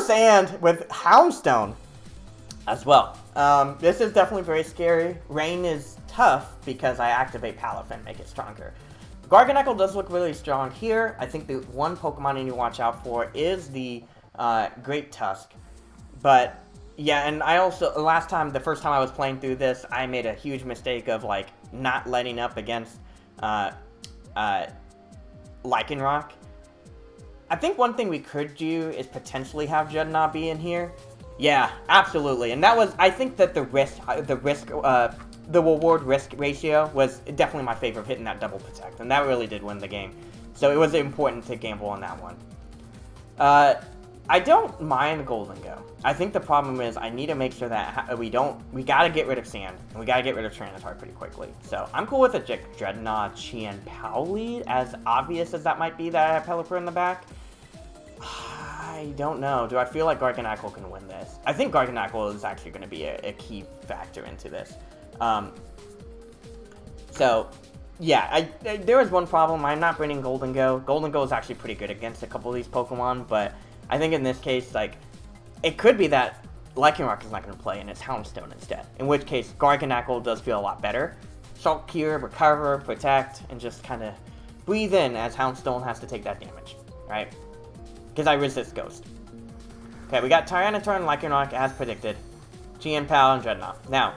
Sand with Houndstone as well. This is definitely very scary. Rain is tough because I activate Palafin, make it stronger. Garganacl does look really strong here. I think the one Pokemon you need to watch out for is the Great Tusk. But, yeah, and I also, the first time I was playing through this, I made a huge mistake of, like, not letting up against Lycanroc. I think one thing we could do is potentially have Dreadnought be in here. Yeah, absolutely. And that was, I think that the reward risk ratio was definitely my favorite of hitting that double protect, and that really did win the game. So it was important to gamble on that one. I don't mind Golden Go. I think the problem is I need to make sure that we gotta get rid of Sand, and we gotta get rid of Tyranitar pretty quickly. So I'm cool with a Dreadnought Chien-Pao lead, as obvious as that might be that I have Pelipper in the back. I don't know. Do I feel like Garganacl can win this? I think Garganacl is actually going to be a key factor into this. So, yeah, there is one problem. I'm not bringing Golden Go. Golden Go is actually pretty good against a couple of these Pokemon, but I think in this case, like, it could be that Lycanroc is not going to play and it's Houndstone instead. In which case, Garganacl does feel a lot better. Shulk here, recover, protect, and just kind of breathe in as Houndstone has to take that damage, right? Because I resist Ghost. Okay, we got Tyranitar and Lycanroc as predicted. Chien-Pao and Dreadnought. Now,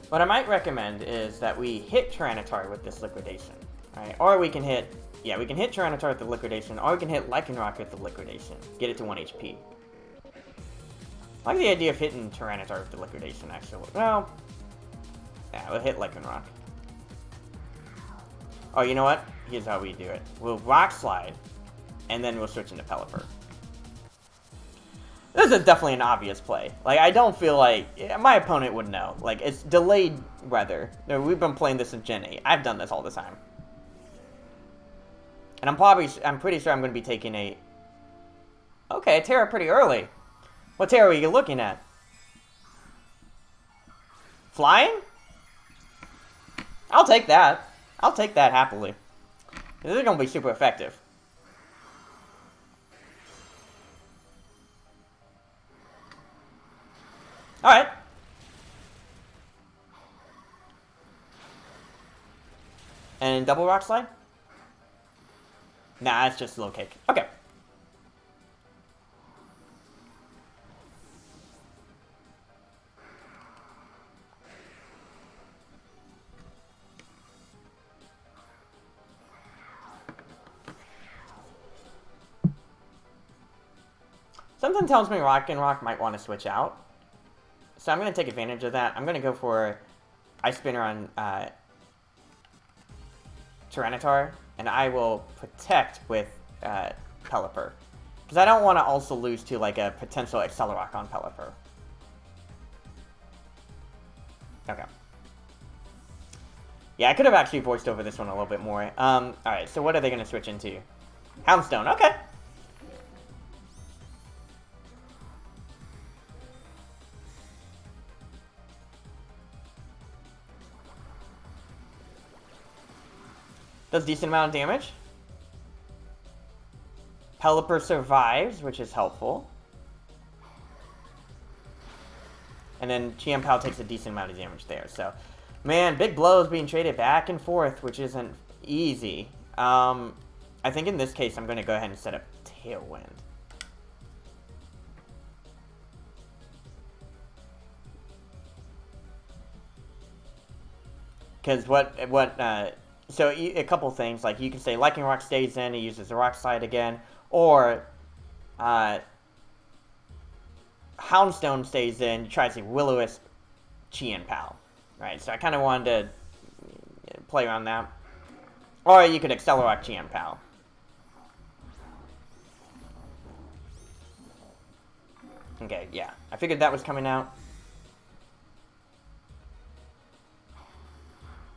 what I might recommend is that we hit Tyranitar with this Liquidation. Right? Or we can hit, we can hit Tyranitar with the Liquidation, or we can hit Lycanroc with the Liquidation. Get it to 1 HP. I like the idea of hitting Tyranitar with the Liquidation, actually. Well, yeah, we'll hit Lycanroc. Oh, you know what? Here's how we do it. We'll Rock Slide, and then we'll switch into Pelipper. This is definitely an obvious play. Like, I don't feel like... my opponent would know. Like, it's delayed weather. We've been playing this in Gen 8. I've done this all the time. And I'm pretty sure I'm going to be taking a... Okay, Terra pretty early. What Terra are you looking at? Flying? I'll take that. I'll take that happily. This is going to be super effective. Alright. And double Rock Slide? Nah, it's just a little cake. Okay. Something tells me Rock might want to switch out. So I'm going to take advantage of that. I'm going to go for Ice Spinner on Tyranitar, and I will protect with Pelipper. Because I don't want to also lose to like a potential Accelerock on Pelipper. Okay. Yeah, I could have actually voiced over this one a little bit more. Alright, so what are they going to switch into? Houndstone, okay. Does decent amount of damage. Pelipper survives, which is helpful. And then Chien-Pao takes a decent amount of damage there. So, man, big blows being traded back and forth, which isn't easy. I think in this case, I'm going to go ahead and set up Tailwind. Because so a couple things, like you can say Lycanroc stays in, he uses the Rock Slide again, or Houndstone stays in, you try to say Will-O-Wisp Chien-Pao, right? So I kind of wanted to play around that. Or you could Accelerock Chien-Pao. Okay, yeah. I figured that was coming out.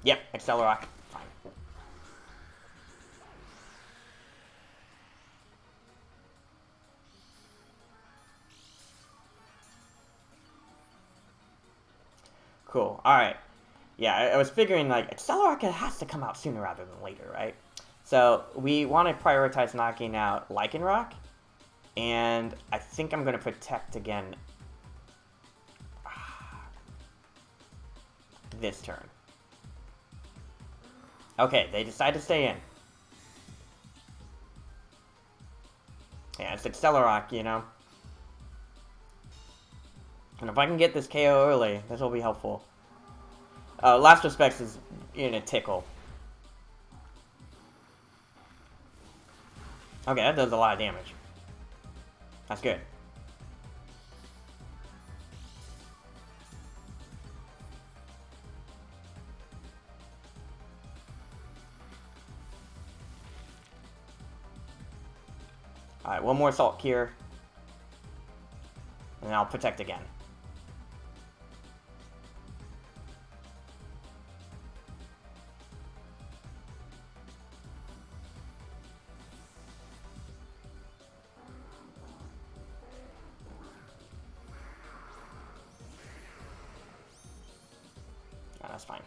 Yep, Accelerock. Fine. Cool. Alright. Yeah, I was figuring, like, Accelerock has to come out sooner rather than later, right? So, we want to prioritize knocking out Lycanroc, and I think I'm going to protect again this turn. Okay, they decide to stay in. Yeah, it's Accelerock, you know? And if I can get this KO early, this will be helpful. Last Respects is in a tickle. Okay, that does a lot of damage. That's good. Alright, one more Salt Cure. And I'll protect again. That's fine.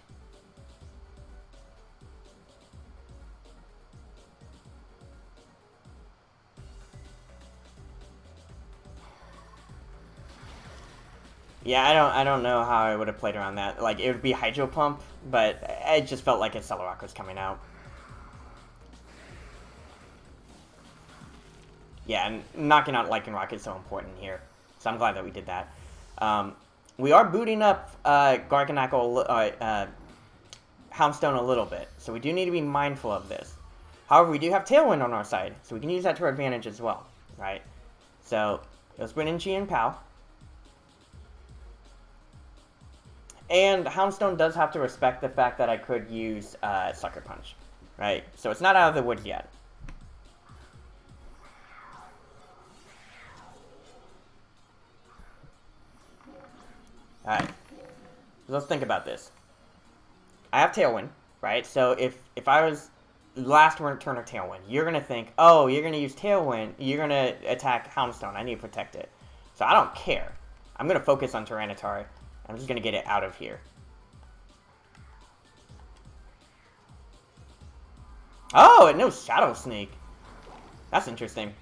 Yeah, I don't know how I would have played around that. Like, it would be Hydro Pump, but it just felt like Accelerock was coming out. Yeah, and knocking out Lycanroc is so important here. So I'm glad that we did that. We are booting up Houndstone a little bit, so we do need to be mindful of this. However, we do have Tailwind on our side, so we can use that to our advantage as well, right? So, let's bring in Chien-Pao. And Houndstone does have to respect the fact that I could use Sucker Punch, right? So it's not out of the woods yet. Alright, so let's think about this. I have Tailwind, right? So if I was last turn of Tailwind, you're going to think, oh, you're going to use Tailwind, you're going to attack Houndstone, I need to protect it. So I don't care. I'm going to focus on Tyranitar. I'm just going to get it out of here. Oh, it knows Shadow Sneak. That's interesting.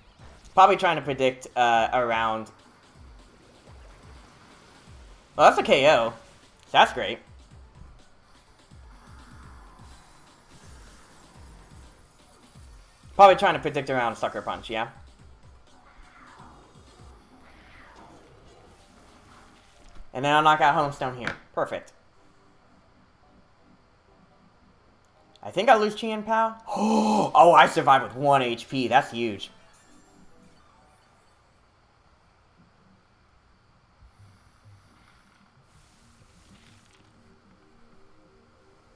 Probably trying to predict around... Well, that's a KO. That's great. Probably trying to predict around Sucker Punch, yeah? And then I'll knock out Homestone here. Perfect. I think I lose Chien-Pao. Oh, I survived with 1 HP. That's huge.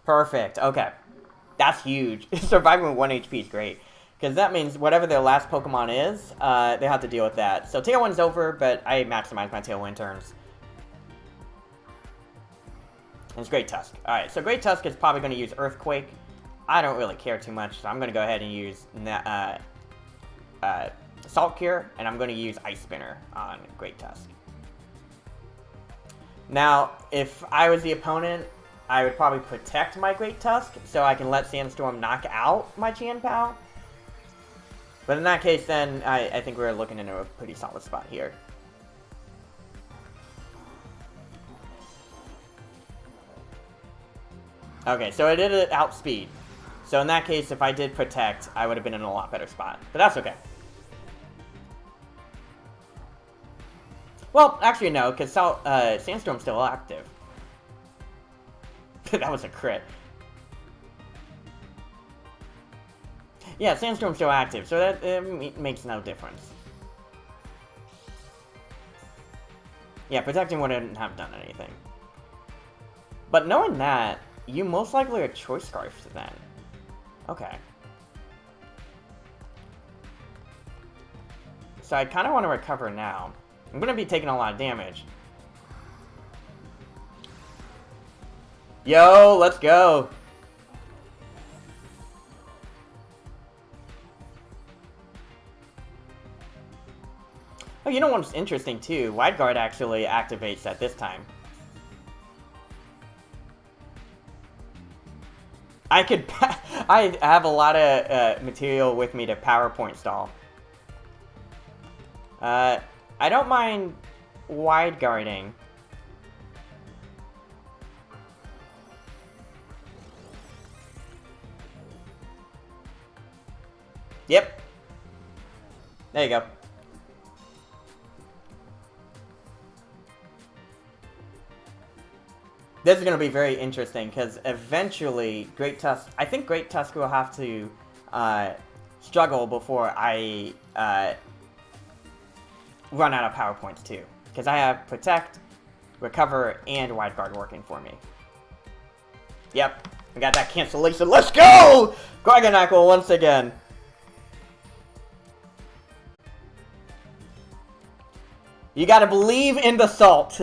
Perfect. Okay. That's huge. Surviving with 1 HP is great. Because that means whatever their last Pokemon is, they have to deal with that. So Tailwind's over, but I maximize my Tailwind turns. And it's Great Tusk. Alright, so Great Tusk is probably going to use Earthquake. I don't really care too much, so I'm going to go ahead and use Salt Cure, and I'm going to use Ice Spinner on Great Tusk. Now, if I was the opponent, I would probably protect my Great Tusk, so I can let Sandstorm knock out my Chien-Pao. But in that case, then, I think we're looking into a pretty solid spot here. Okay, so I did it outspeed. So in that case, if I did protect, I would have been in a lot better spot. But that's okay. Well, actually no, because Sandstorm's still active. That was a crit. Yeah, Sandstorm's still active, so that makes no difference. Yeah, protecting wouldn't have done anything. But knowing that, you most likely are Choice Scarf then. Okay. So I kind of want to recover now. I'm going to be taking a lot of damage. Yo, let's go! Oh, you know what's interesting too? Wide Guard actually activates at this time. I have a lot of material with me to PowerPoint stall. I don't mind wide guarding. Yep. There you go. This is going to be very interesting, because eventually I think Great Tusk will have to struggle before I run out of PowerPoints too. Because I have Protect, Recover, and Wide Guard working for me. Yep, we got that cancellation. Let's go! Garganackle once again. You gotta believe in the salt.